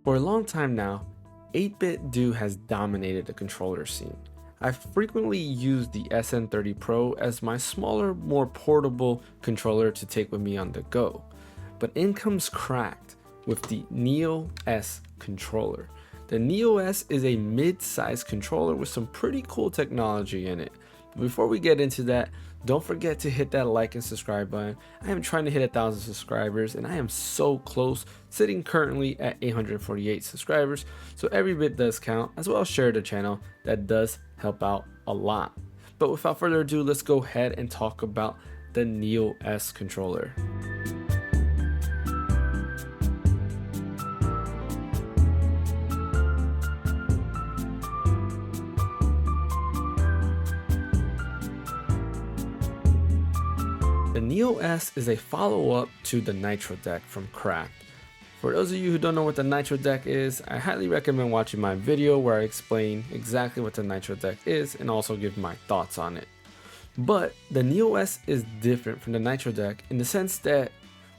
For a long time now, 8-bit do has dominated the controller scene. I've frequently used the SN30 Pro as my smaller, more portable controller to take with me on the go. But in comes Cracked with the NEO S Controller. The NEO S is a mid-sized controller with some pretty cool technology in it. Before we get into that, don't forget to hit that like and subscribe button. I am trying to hit 1,000 subscribers and I am so close, sitting currently at 848 subscribers, so every bit does count, as well as share the channel. That does help out a lot. But without further ado, let's go ahead and talk about the NEO S controller. The NEO S is a follow-up to the Nitro deck from Cracked. For those of you who don't know what the Nitro deck is, I highly recommend watching my video where I explain exactly what the Nitro deck is and also give my thoughts on it. But the NEO S is different from the Nitro deck in the sense that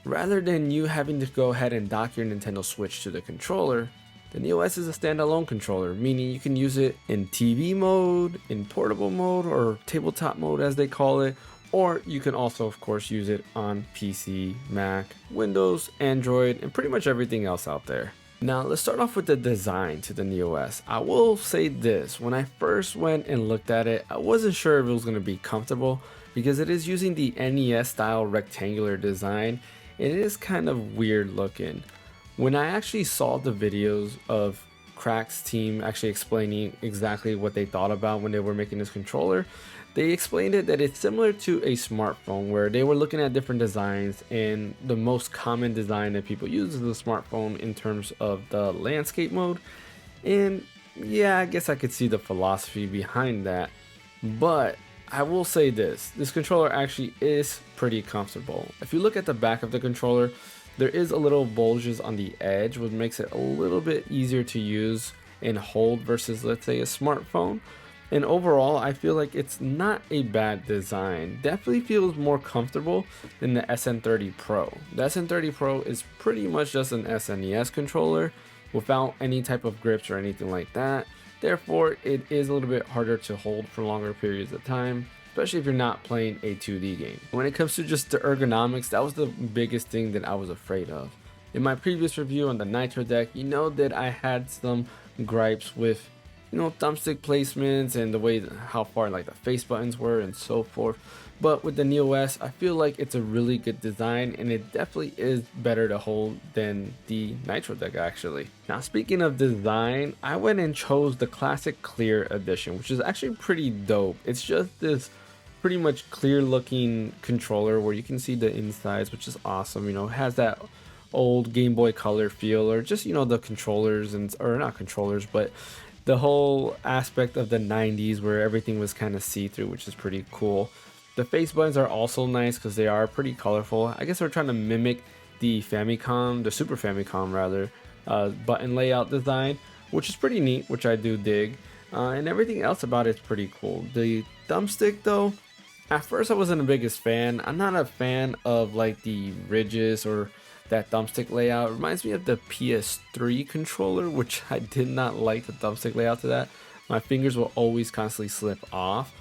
rather than you having to go ahead and dock your Nintendo Switch to the controller, the NEO S is a standalone controller, meaning you can use it in TV mode, in portable mode, or tabletop mode as they call it, or you can also of course use it on PC, Mac, Windows, Android, and pretty much everything else out there. Now let's start off with the design to the NEO S. I will say this, when I first went and looked at it, I wasn't sure if it was going to be comfortable because it is using the NES style rectangular design and it is kind of weird looking. When I actually saw the videos of Crack's team actually explaining exactly what they thought about when they were making this controller, they explained it that it's similar to a smartphone where they were looking at different designs, and the most common design that people use is the smartphone in terms of the landscape mode. And yeah, I guess I could see the philosophy behind that, but I will say this controller actually is pretty comfortable. If you look at the back of the controller, there is a little bulges on the edge, which makes it a little bit easier to use and hold versus, let's say, a smartphone. And overall, I feel like it's not a bad design. Definitely feels more comfortable than the SN30 Pro. The SN30 Pro is pretty much just an SNES controller without any type of grips or anything like that. Therefore, it is a little bit harder to hold for longer periods of time, especially if you're not playing a 2D game. When it comes to just the ergonomics, that was the biggest thing that I was afraid of. In my previous review on the Nitro deck, you know that I had some gripes with thumbstick placements and the way how far like the face buttons were and so forth. But with the NEO S, I feel like it's a really good design and it definitely is better to hold than the Nitro deck actually. Now speaking of design, I went and chose the classic clear edition, which is actually pretty dope. It's just this pretty much clear looking controller where you can see the insides, which is awesome. It has that old Game Boy Color feel, or just the controllers, or not controllers, but the whole aspect of the 90s where everything was kind of see-through, which is pretty cool. The face buttons are also nice because they are pretty colorful. I guess they're trying to mimic the Famicom, the Super Famicom rather, button layout design, which is pretty neat, which I do dig. And everything else about it's pretty cool. The thumbstick though, at first I wasn't the biggest fan. I'm not a fan of like the ridges or that thumbstick layout. It reminds me of the PS3 controller, which I did not like the thumbstick layout to that. My fingers will always constantly slip off.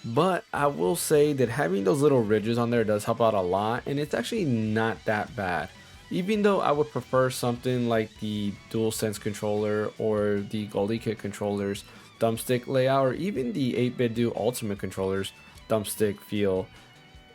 But I will say that having those little ridges on there does help out a lot, and it's actually not that bad. Even though I would prefer something like the DualSense controller or the Goldie Kit controllers thumbstick layout, or even the 8-bit do Ultimate controllers thumbstick feel,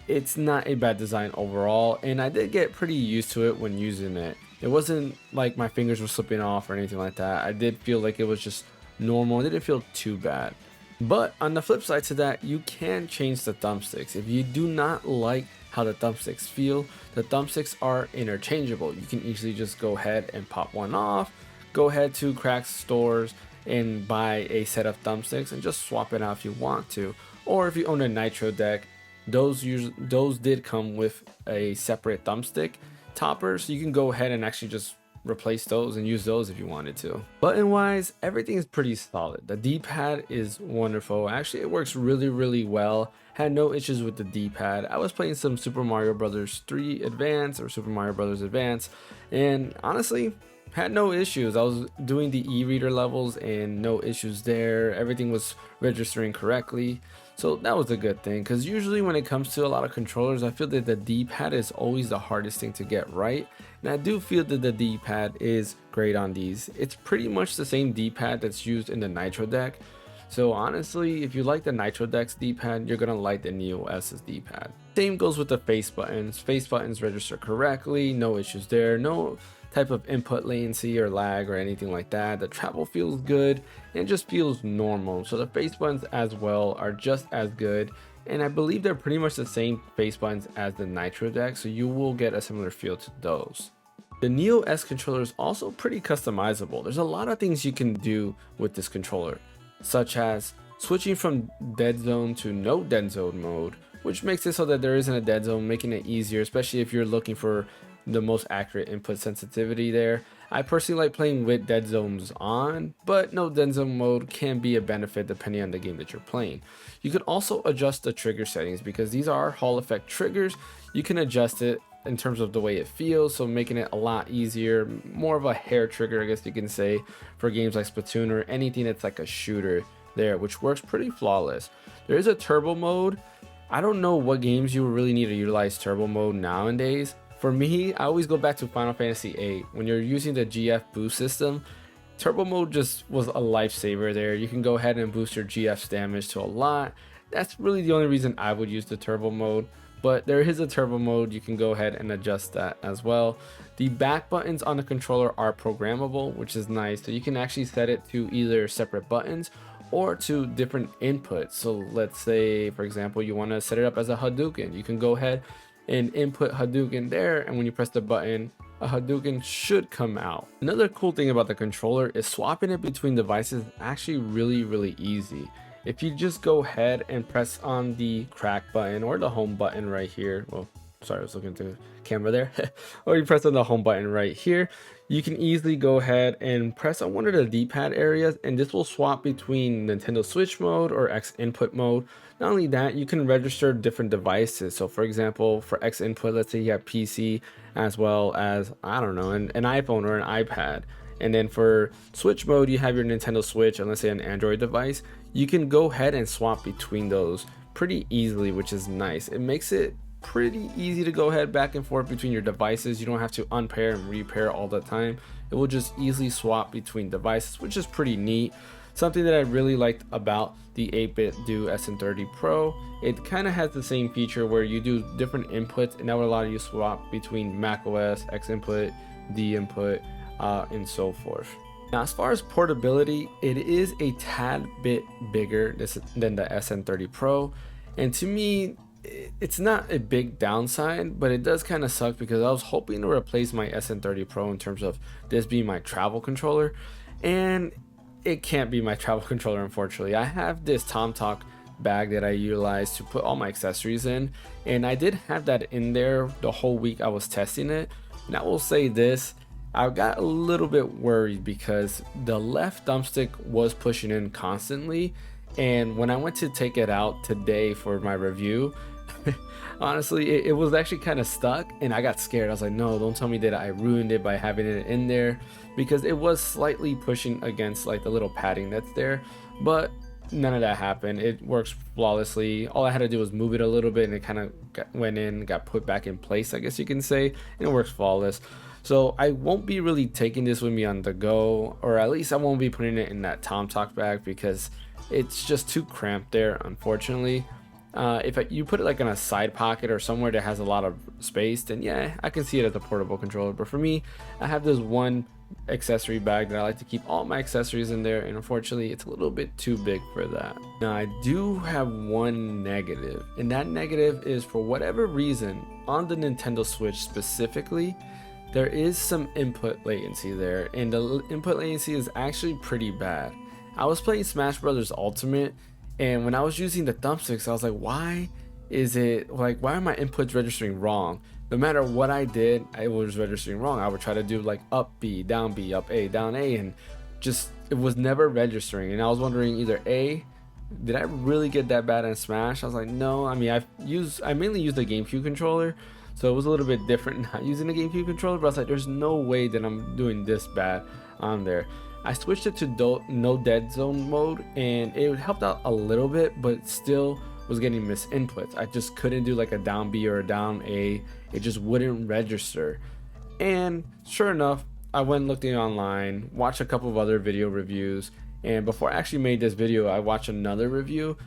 it's not a bad design overall, and I did get pretty used to it when using it. It wasn't like my fingers were slipping off or anything like that. I did feel like it was just normal. It didn't feel too bad. But on the flip side to that, you can change the thumbsticks. If you do not like how the thumbsticks feel, the thumbsticks are interchangeable. You can easily just go ahead and pop one off, go ahead to Crack's stores and buy a set of thumbsticks and just swap it out if you want to. Or if you own a Nitro deck, those did come with a separate thumbstick topper, so you can go ahead and actually just replace those and use those if you wanted to. Button wise, everything is pretty solid. The D-pad is wonderful. Actually, it works really well. Had no issues with the D-pad. I was playing some Super Mario Bros. 3 Advance or Super Mario Bros. Advance, and honestly, had no issues. I was doing the e-reader levels and no issues there. Everything was registering correctly. So that was a good thing, because usually when it comes to a lot of controllers, I feel that the D-pad is always the hardest thing to get right. And I do feel that the D-pad is great on these. It's pretty much the same D-pad that's used in the Nitro deck. So honestly, if you like the Nitro deck's D-pad, you're gonna like the Neo S's D-pad. Same goes with the face buttons. Face buttons register correctly, no issues there, no type of input latency or lag or anything like that. The travel feels good and just feels normal. So the face buttons as well are just as good. And I believe they're pretty much the same face buttons as the Nitro deck, so you will get a similar feel to those. The Neo S controller is also pretty customizable. There's a lot of things you can do with this controller, such as switching from dead zone to no dead zone mode, which makes it so that there isn't a dead zone, making it easier, especially if you're looking for the most accurate input sensitivity there. I personally like playing with dead zones on, but no dead zone mode can be a benefit depending on the game that you're playing. You could also adjust the trigger settings, because these are Hall effect triggers. You can adjust it in terms of the way it feels, so making it a lot easier, more of a hair trigger, I guess you can say, for games like Splatoon or anything that's like a shooter there, which works pretty flawless. There is a turbo mode. I don't know what games you really need to utilize turbo mode nowadays. For me, I always go back to Final Fantasy VIII. When you're using the GF boost system, turbo mode just was a lifesaver there. You can go ahead and boost your GF's damage to a lot. That's really the only reason I would use the turbo mode, but there is a turbo mode. You can go ahead and adjust that as well. The back buttons on the controller are programmable, which is nice. So you can actually set it to either separate buttons or to different inputs. So let's say, for example, you want to set it up as a Hadouken. You can go ahead and input Hadouken there, and when you press the button, a Hadouken should come out. Another cool thing about the controller is swapping it between devices is actually really easy. If you just go ahead and press on the crack button or the home button right here, well, sorry, I was looking to the camera there, or you press on the home button right here, you can easily go ahead and press on one of the D-pad areas, and this will swap between Nintendo Switch mode or X input mode. Not only that, you can register different devices. So for example, for X input, let's say you have PC as well as, I don't know, an iPhone or an iPad. And then for Switch mode, you have your Nintendo Switch, and let's say an Android device. You can go ahead and swap between those pretty easily, which is nice. It makes it pretty easy to go ahead back and forth between your devices. You don't have to unpair and repair all the time. It will just easily swap between devices, which is pretty neat. Something that I really liked about the 8-bit Do SN30 Pro, it kind of has the same feature where you do different inputs, and that would allow you to swap between macOS, X input, D input, and so forth. Now, as far as portability, it is a tad bit bigger than the SN30 Pro, and to me, it's not a big downside, but it does kind of suck, because I was hoping to replace my SN30 Pro in terms of this being my travel controller, and it can't be my travel controller, unfortunately. I have this TomTalk bag that I utilize to put all my accessories in, and I did have that in there the whole week I was testing it. And I will say this, I got a little bit worried because the left thumbstick was pushing in constantly, and when I went to take it out today for my review, honestly, it was actually kind of stuck, and I got scared. I was like, no, don't tell me that I ruined it by having it in there, because it was slightly pushing against like the little padding that's there, but none of that happened. It works flawlessly. All I had to do was move it a little bit, and it kind of went in, got put back in place, I guess you can say, and it works flawless. So I won't be really taking this with me on the go, or at least I won't be putting it in that TomTalk bag, because it's just too cramped there, unfortunately. If you put it like in a side pocket or somewhere that has a lot of space, then yeah, I can see it as a portable controller. But for me, I have this one accessory bag that I like to keep all my accessories in there, and unfortunately it's a little bit too big for that. Now, I do have one negative, and that negative is, for whatever reason, on the Nintendo Switch specifically, there is some input latency there, and the input latency is actually pretty bad. I was playing Smash Brothers Ultimate, and when I was using the thumbsticks, I was like, why are my inputs registering wrong? No matter what I did, I was registering wrong. I would try to do like up B, down B, up A, down A, and just, it was never registering. And I was wondering, either A, did I really get that bad in Smash? I was like, no. I mean, I mainly use the GameCube controller, so it was a little bit different not using a GameCube controller, but I was like, there's no way that I'm doing this bad on there. I switched it to no dead zone mode, and it helped out a little bit, but still was getting missed inputs. I just couldn't do like a down B or a down A. It just wouldn't register. And sure enough, I went looking online, watched a couple of other video reviews, and before I actually made this video, I watched another review,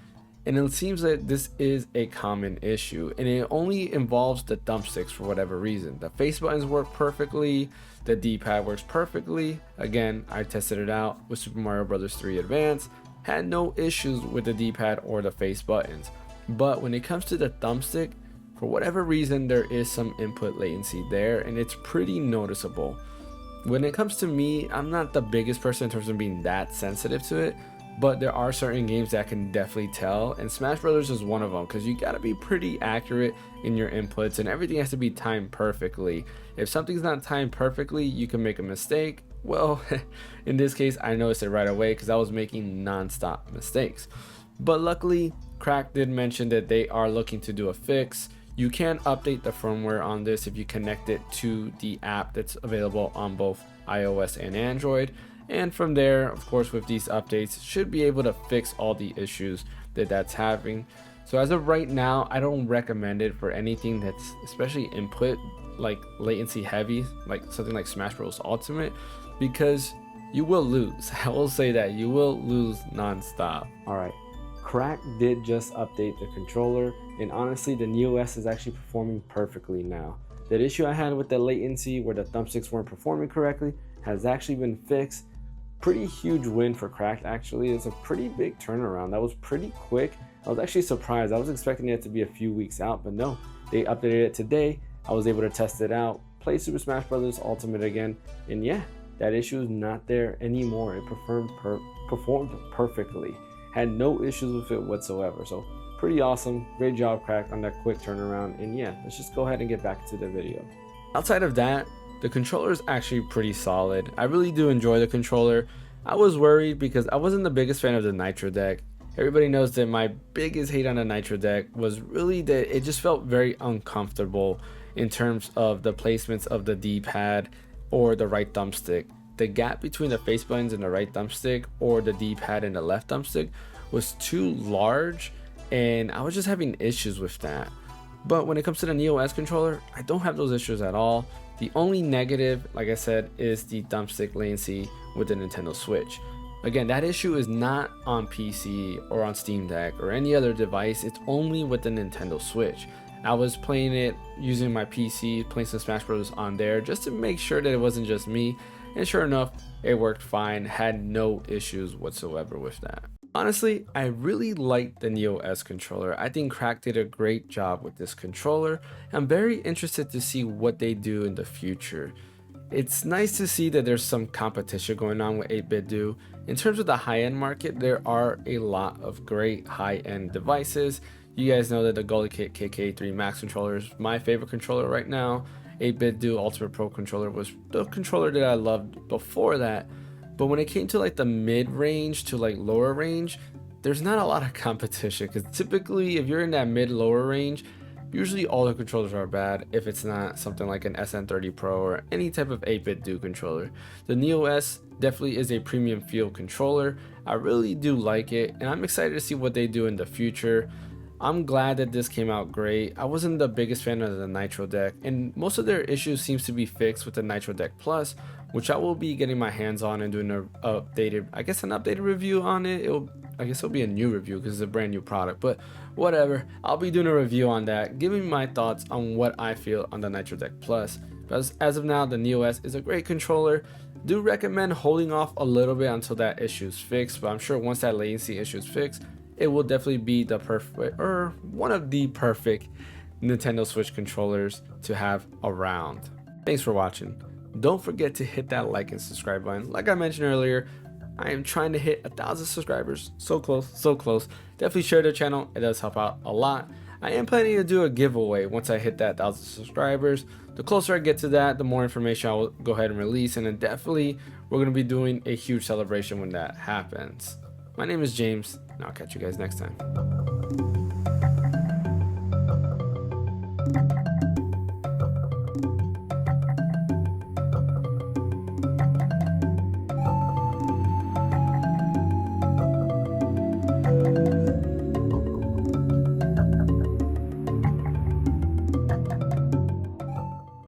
and it seems that this is a common issue, and it only involves the thumbsticks for whatever reason. The face buttons work perfectly, the D-pad works perfectly. Again, I tested it out with Super Mario Bros. 3 Advance, had no issues with the D-pad or the face buttons. But when it comes to the thumbstick, for whatever reason, there is some input latency there, and it's pretty noticeable. When it comes to me, I'm not the biggest person in terms of being that sensitive to it, but there are certain games that can definitely tell, and Smash Brothers is one of them, because you gotta be pretty accurate in your inputs, and everything has to be timed perfectly. If something's not timed perfectly, you can make a mistake. Well, in this case, I noticed it right away because I was making non-stop mistakes. But luckily, Crack did mention that they are looking to do a fix. You can update the firmware on this if you connect it to the app that's available on both iOS and Android. And from there, of course, with these updates, should be able to fix all the issues that that's having. So as of right now, I don't recommend it for anything that's especially input like latency heavy, like something like Smash Bros. Ultimate, because you will lose. I will say that you will lose non-stop. All right, Crack did just update the controller, and honestly, the Neo S is actually performing perfectly now. That issue I had with the latency where the thumbsticks weren't performing correctly has actually been fixed. Pretty huge win for Crack, actually. It's a pretty big turnaround. That was pretty quick. I was actually surprised. I was expecting it to be a few weeks out, but no, they updated it today. I was able to test it out, play Super Smash Bros. Ultimate again, and yeah, that issue is not there anymore. It performed perfectly. Had no issues with it whatsoever. So pretty awesome. Great job, Crack, on that quick turnaround. And yeah, let's just go ahead and get back to the video. Outside of that, the controller is actually pretty solid. I really do enjoy the controller. I was worried because I wasn't the biggest fan of the Nitro deck. Everybody knows that my biggest hate on the Nitro deck was really that it just felt very uncomfortable in terms of the placements of the D-pad or the right thumbstick. The gap between the face buttons and the right thumbstick or the D-pad and the left thumbstick was too large, and I was just having issues with that. But when it comes to the Neo S controller, I don't have those issues at all. The only negative, like I said, is the thumbstick latency with the Nintendo Switch. Again, that issue is not on PC or on Steam Deck or any other device. It's only with the Nintendo Switch. I was playing it using my PC, playing some Smash Bros. On there just to make sure that it wasn't just me. And sure enough, it worked fine. Had no issues whatsoever with that. Honestly, I really like the Neo S controller. I think Crack did a great job with this controller. I'm very interested to see what they do in the future. It's nice to see that there's some competition going on with 8BitDo. In terms of the high-end market, there are a lot of great high-end devices. You guys know that the Goldie Kit KK3 Max controller is my favorite controller right now. 8BitDo Ultimate Pro controller was the controller that I loved before that. But when it came to like the mid-range to like lower range, there's not a lot of competition, because typically if you're in that mid-lower range, usually all the controllers are bad if it's not something like an SN30 Pro or any type of 8BitDo controller. The Neo S definitely is a premium feel controller. I really do like it, and I'm excited to see what they do in the future. I'm glad that this came out great. I wasn't the biggest fan of the Nitro deck, and most of their issues seems to be fixed with the Nitro deck Plus, which I will be getting my hands on and doing an updated review on it. I guess it'll be a new review because it's a brand new product, but whatever. I'll be doing a review on that, giving my thoughts on what I feel on the Nitro deck Plus. But as of now, the Neo S is a great controller. Do recommend holding off a little bit until that issue is fixed, but I'm sure once that latency issue is fixed, it will definitely be the perfect, or one of the perfect Nintendo Switch controllers to have around. Thanks for watching. Don't forget to hit that like and subscribe button. Like I mentioned earlier, I am trying to hit 1,000 subscribers. So close, so close. Definitely share the channel. It does help out a lot. I am planning to do a giveaway once I hit that 1,000 subscribers. The closer I get to that, the more information I will go ahead and release. And then definitely, we're going to be doing a huge celebration when that happens. My name is James, and I'll catch you guys next time.